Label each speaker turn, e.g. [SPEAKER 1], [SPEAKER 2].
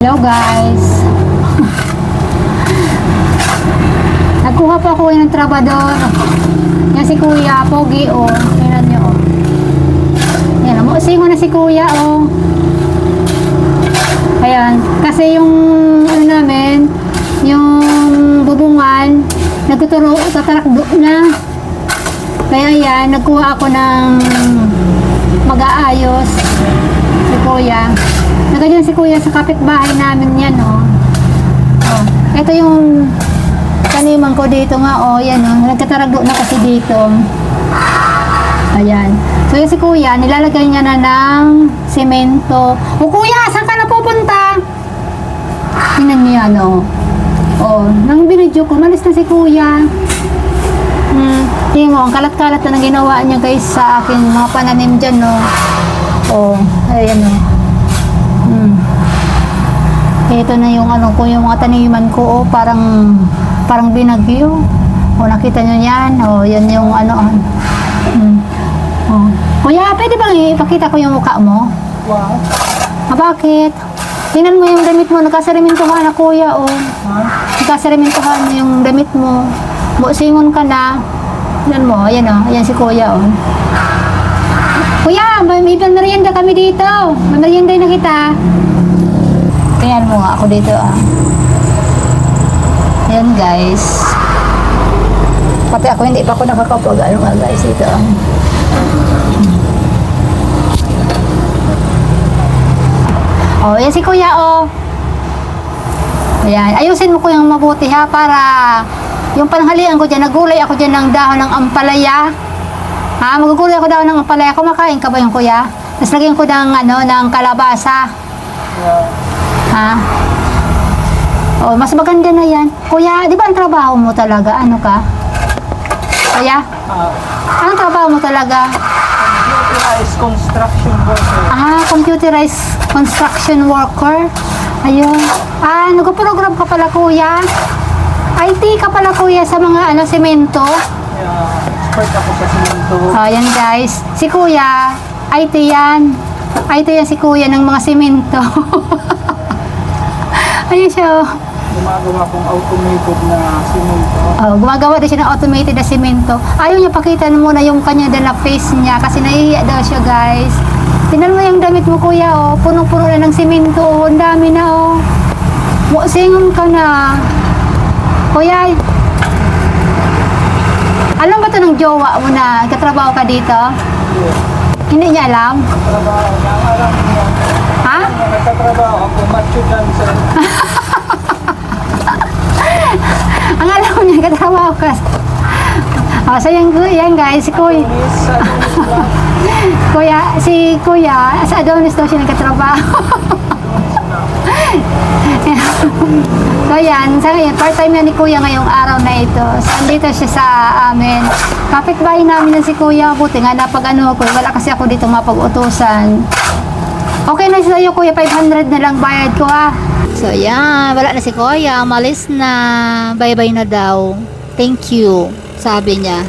[SPEAKER 1] Hello guys. Nagkuha po ako ng trabador. Yan si Kuya, pogi oh. Tingnan niyo oh. Yan, umusingo na si Kuya oh. Ayan, kasi yung ano namin, yung bubungan, tatarakdo na. Kaya yan, nagkuha ako ng mag-aayos si Kuya. Nagandyan si Kuya sa kapitbahay namin yan oh. Oh, ito yung taniman ko dito nga oh, yan oh, nagkataragdo na kasi dito. Ayan. So yung si Kuya, nilalagay niya na ng semento. O Kuya, saan ka na pupunta? Tingnan niyo yan oh. Oh, nang binidyo ko, malis na si Kuya. Tingnan mo, ang kalat-kalat na ginawa niya guys sa akin, mga pananim dyan no. Oh, ayan oh. Ito na yung ano ko, yung mga taniman ko oh, parang binagyo. Oh, nakita nyo yan. Oh, yan yung ano. Oh. Kuya, pwede bang ipakita ko yung mukha mo?
[SPEAKER 2] Wow.
[SPEAKER 1] Ah, bakit? Tingnan mo yung damit mo, nagkasarimintuhan na Kuya oh. Nagkasarimintuhan mo yung damit mo. Busingon ka na. Tingnan mo, ayan oh, ayan si Kuya oh. Kuya, may merienda kami dito. May merienda na kita. Tingnan mo nga ako dito ah. Ayan guys. Pati ako hindi pa ako nakakapag ano nga guys dito ah. Oh, ayan si Kuya oh. Ayan, ayusin mo ko yung mabuti ha para yung panghalian ko dyan, nagulay ako dyan ng dahon ng ampalaya. Ha, magugulay ako dahon ng ampalaya. Kumakain ka ba yung Kuya? Tapos lagyan ko ng ano, ng kalabasa. Ha? Oh, mas maganda na yan. Kuya, di ba ang trabaho mo talaga? Ano ka? Kuya? Anong trabaho mo talaga?
[SPEAKER 2] Computerized construction worker.
[SPEAKER 1] Ah, computerized construction worker. Ayun. Ah, nag-program ka pala Kuya. IT ka pala Kuya sa mga ano, semento.
[SPEAKER 2] Expert ako sa semento.
[SPEAKER 1] Ayan guys. Si Kuya, IT yan. IT yan si Kuya ng mga semento. Ayun siya.
[SPEAKER 2] Gumagawa kong automated na semento.
[SPEAKER 1] Oh, gumagawa din siya ng automated na semento. Ayaw niya pakita muna yung kanya na face niya kasi nahihiya daw siya guys. Tingnan mo yung damit mo Kuya oh. Punong-puno na ng semento oh. Ang dami na oh. Singon ka na. Kuya, alam ba ito ng jowa mo na katrabaho ka dito?
[SPEAKER 2] Yes.
[SPEAKER 1] Hindi niya alam?
[SPEAKER 2] Trabaho niya. Alam niya.
[SPEAKER 1] Ha?
[SPEAKER 2] Nagtatrabaho ako. Macho dancer.
[SPEAKER 1] Ang alam mo niya, katrabaho ka. Oh, so yan guys, si Kuya. Si Kuya, sa Adonis daw siya nagkatrabaho. So yan, sa ngayon, part-time na ni Kuya ngayong araw na ito. So, andito siya sa amin. Kapitbahay namin ng si Kuya, buti nga napag-ano ko, wala kasi ako dito mapag-utusan. Okay na sa'yo Kuya, 500 na lang bayad ko ah. So yan, wala na si Kuya, malis na. Bye-bye na daw. Thank you, sabi niya.